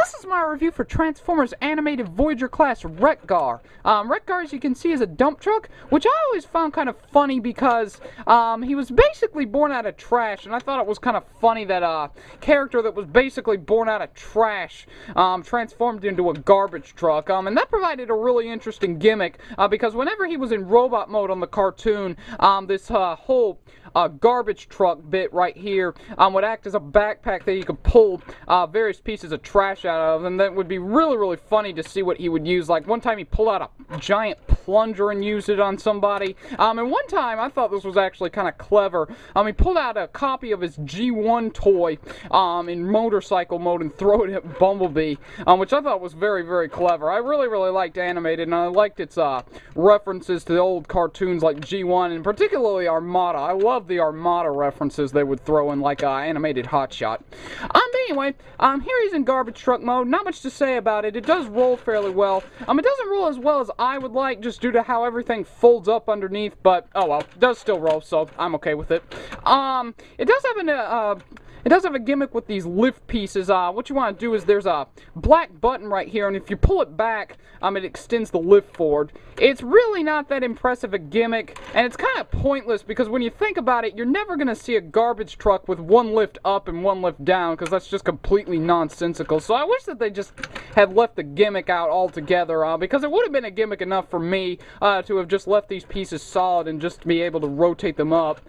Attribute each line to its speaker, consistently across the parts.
Speaker 1: this is my review for Transformers Animated Voyager Class Wreck-Gar. Wreck-Gar, as you can see, is a dump truck, which I always found kind of funny because he was basically born out of trash, and I thought it was kind of funny that a character that was basically born out of trash transformed into a garbage truck, and that provided a really interesting gimmick because whenever he was in robot mode on the cartoon, this whole garbage truck bit right here would act as a backpack that you could pull various pieces of trash out of, and that would be really funny to see what he would use. Like one time he pulled out a giant plunger and used it on somebody, and one time I thought this was actually kind of clever. He pulled out a copy of his G1 toy in motorcycle mode and threw it at Bumblebee, which I thought was very clever. I really liked Animated, and I liked its references to the old cartoons like G1 and particularly Armada. I love the Armada references they would throw in, like Animated Hotshot. But anyway, here he's in garbage truck mode. Not much to say about it. It does roll fairly well. It doesn't roll as well as I would like, just due to how everything folds up underneath, but oh well, it does still roll, so I'm okay with it. It does have a gimmick with these lift pieces. What you want to do is there's a black button right here, and if you pull it back, it extends the lift forward. It's really not that impressive a gimmick, and it's kind of pointless because when you think about it, you're never going to see a garbage truck with one lift up and one lift down because that's just completely nonsensical. So I wish that they just had left the gimmick out altogether because it would have been a gimmick enough for me to have just left these pieces solid and just be able to rotate them up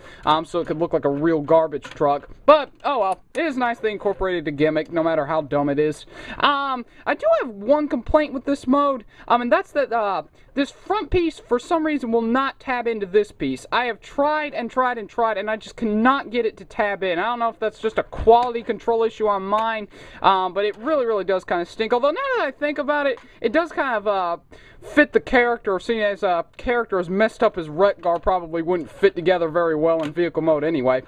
Speaker 1: so it could look like a real garbage truck. But, oh well, it is nice they incorporated the gimmick, no matter how dumb it is. I do have one complaint with this mode, and that's that this front piece, for some reason, will not tab into this piece. I have tried, and I just cannot get it to tab in. I don't know if that's just a quality control issue on mine, but it really does kind of stink. Although, now that I think about it, it does kind of fit the character, seeing as a character as messed up as Wreck-Gar probably wouldn't fit together very well in vehicle mode anyway.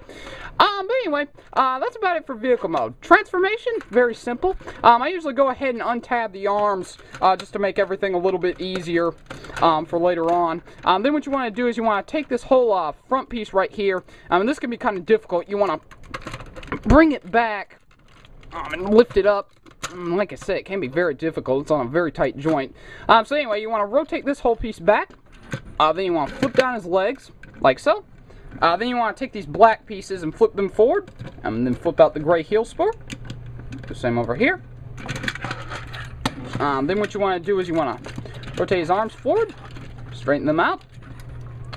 Speaker 1: But anyway, that's about it for vehicle mode. Transformation, very simple. I usually go ahead and untab the arms just to make everything a little bit easier for later on. Then what you want to do is you want to take this whole front piece right here, and this can be kind of difficult. You want to bring it back and lift it up. Like I said, it can be very difficult. It's on a very tight joint. So anyway, you want to rotate this whole piece back. Then you want to flip down his legs, like so. Then you want to take these black pieces and flip them forward, and then flip out the gray heel spur. The same over here. Then what you want to do is you want to rotate his arms forward, straighten them out,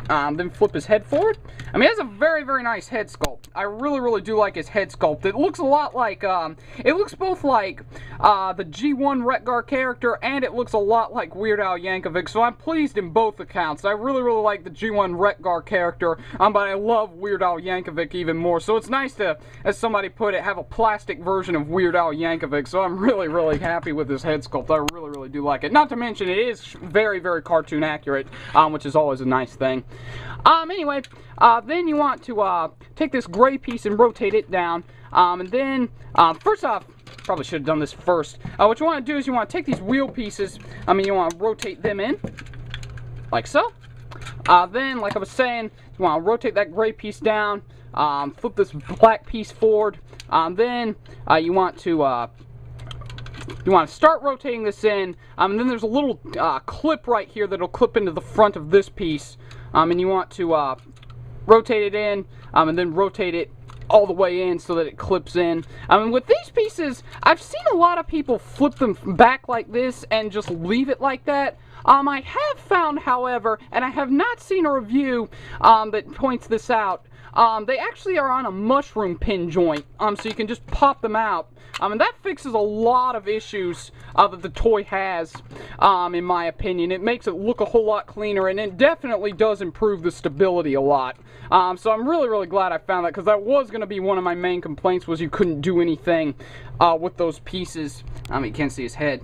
Speaker 1: then flip his head forward. He has a very nice head sculpt. I really do like his head sculpt. It looks a lot like, it looks both like the G1 Wreck-Gar character, and it looks a lot like Weird Al Yankovic, so I'm pleased in both accounts. I really like the G1 Wreck-Gar character, but I love Weird Al Yankovic even more, so it's nice to, as somebody put it, have a plastic version of Weird Al Yankovic, so I'm really happy with his head sculpt. I really do like it. Not to mention, it is very cartoon accurate, which is always a nice thing. Anyway, then you want to take this gray piece and rotate it down, and then first off, probably should have done this first. What you want to do is you want to take these wheel pieces, you want to rotate them in, like so. Then, like I was saying, you want to rotate that gray piece down, flip this black piece forward, then you want to start rotating this in, and then there's a little clip right here that'll clip into the front of this piece, and you want to rotate it in, and then rotate it all the way in so that it clips in. With these pieces, I've seen a lot of people flip them back like this and just leave it like that. I have found, however, and I have not seen a review that points this out, they actually are on a mushroom pin joint, so you can just pop them out. And that fixes a lot of issues that the toy has, in my opinion. It makes it look a whole lot cleaner, and it definitely does improve the stability a lot. So I'm really glad I found that, because that was going to be one of my main complaints, was you couldn't do anything with those pieces. You can't see his head.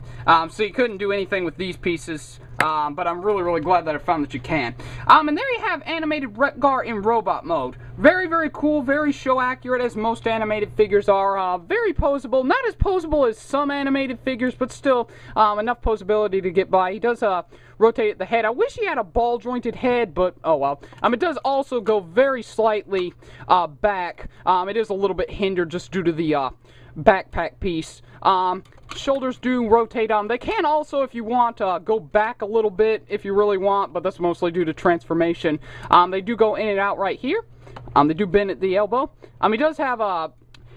Speaker 1: So you couldn't do anything with these pieces. But I'm really glad that I found that you can. And there you have Animated Wreck-Gar in robot mode. Very cool, very show accurate, as most animated figures are. Very posable. Not as posable as some animated figures, but still enough posability to get by. He does rotate the head. I wish he had a ball jointed head, but oh well. It does also go very slightly back. It is a little bit hindered just due to the backpack piece. Shoulders do rotate on. They can also, if you want, go back a little bit if you really want, but that's mostly due to transformation. They do go in and out right here. They do bend at the elbow. He does have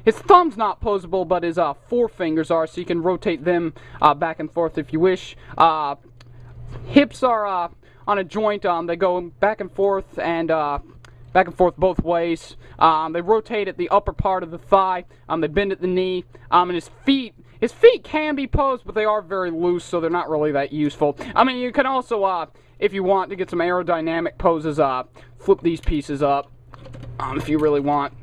Speaker 1: his thumb's not posable, but his forefingers are, so you can rotate them back and forth if you wish. Hips are on a joint. They go back and forth both ways. They rotate at the upper part of the thigh. They bend at the knee. And his feet can be posed, but they are very loose, so they're not really that useful. You can also, if you want to get some aerodynamic poses, flip these pieces up, if you really want.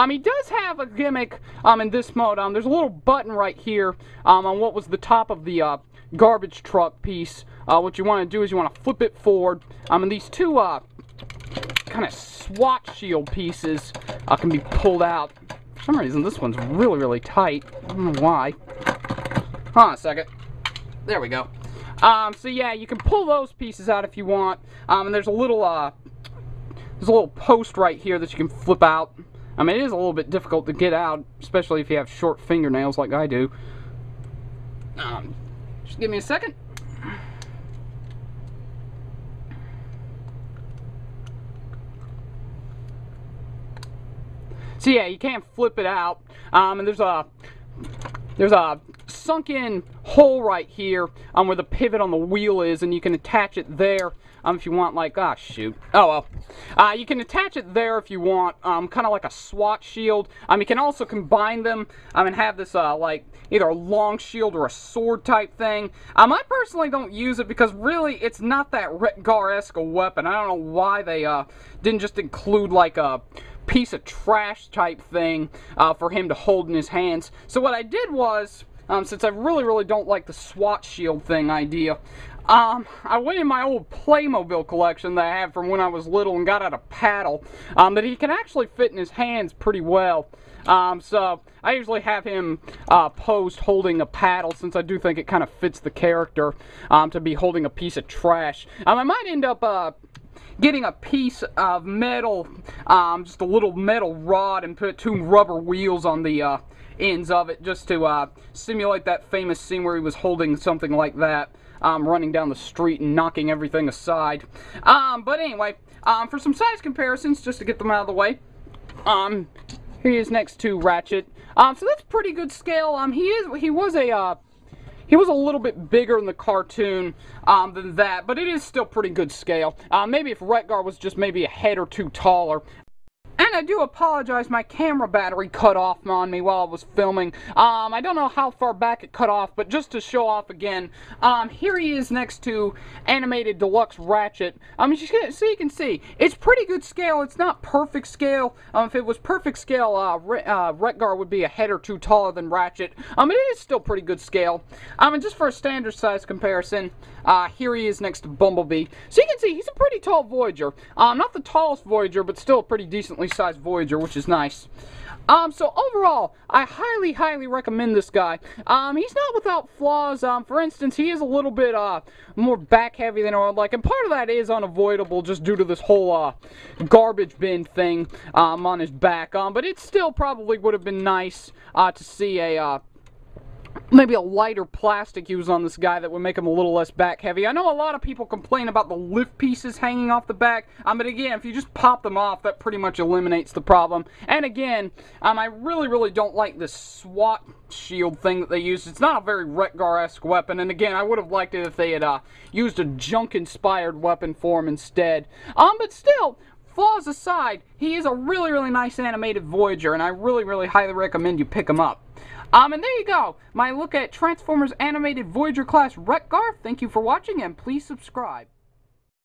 Speaker 1: He does have a gimmick in this mode. There's a little button right here on what was the top of the garbage truck piece. What you want to do is you want to flip it forward. And these two kind of SWAT shield pieces can be pulled out. For some reason, this one's really, really tight. I don't know why. Hold on a second. There we go. So yeah, you can pull those pieces out if you want. And there's a little post right here that you can flip out. It is a little bit difficult to get out, especially if you have short fingernails like I do. Just give me a second. So yeah, you can't flip it out. And there's a sunken hole right here where the pivot on the wheel is, and you can attach it there if you want, like, shoot. Oh well. You can attach it there if you want, kind of like a SWAT shield. You can also combine them and have this like either a long shield or a sword type thing. I personally don't use it because really it's not that Wreck-Gar-esque a weapon. I don't know why they didn't just include like a piece of trash type thing for him to hold in his hands. So what I did was, since I really don't like the SWAT shield thing idea, I went in my old Playmobil collection that I had from when I was little and got out a paddle that he can actually fit in his hands pretty well. So I usually have him posed holding a paddle, since I do think it kind of fits the character to be holding a piece of trash. I might end up getting a piece of metal, just a little metal rod, and put two rubber wheels on the ends of it, just to simulate that famous scene where he was holding something like that, running down the street and knocking everything aside. But anyway, for some size comparisons, just to get them out of the way, here he is next to Ratchet. So that's pretty good scale. He was a little bit bigger in the cartoon than that, but it is still pretty good scale. Maybe if Wreck-Gar was just maybe a head or two taller. And I do apologize, my camera battery cut off on me while I was filming. I don't know how far back it cut off, but just to show off again, here he is next to Animated Deluxe Ratchet. So you can see, it's pretty good scale. It's not perfect scale. If it was perfect scale, Wreck-Gar would be a head or two taller than Ratchet. It is still pretty good scale. And just for a standard size comparison, here he is next to Bumblebee. So you can see, he's a pretty tall Voyager. Not the tallest Voyager, but still a pretty decently sized Voyager, which is nice. So overall, I highly recommend this guy. He's not without flaws. For instance, he is a little bit more back heavy than I would like, and part of that is unavoidable just due to this whole garbage bin thing on his back. But it still probably would have been nice to see maybe a lighter plastic used on this guy that would make him a little less back heavy. I know a lot of people complain about the lift pieces hanging off the back, but again, if you just pop them off, that pretty much eliminates the problem. And again, I really don't like this SWAT shield thing that they use. It's not a very Wreck-Gar-esque weapon, and again, I would have liked it if they had used a junk-inspired weapon for him instead. But still, flaws aside, he is a really nice animated Voyager, and I really highly recommend you pick him up. And there you go, my look at Transformers Animated Voyager Class Wreck-Gar. Thank you for watching, and please subscribe.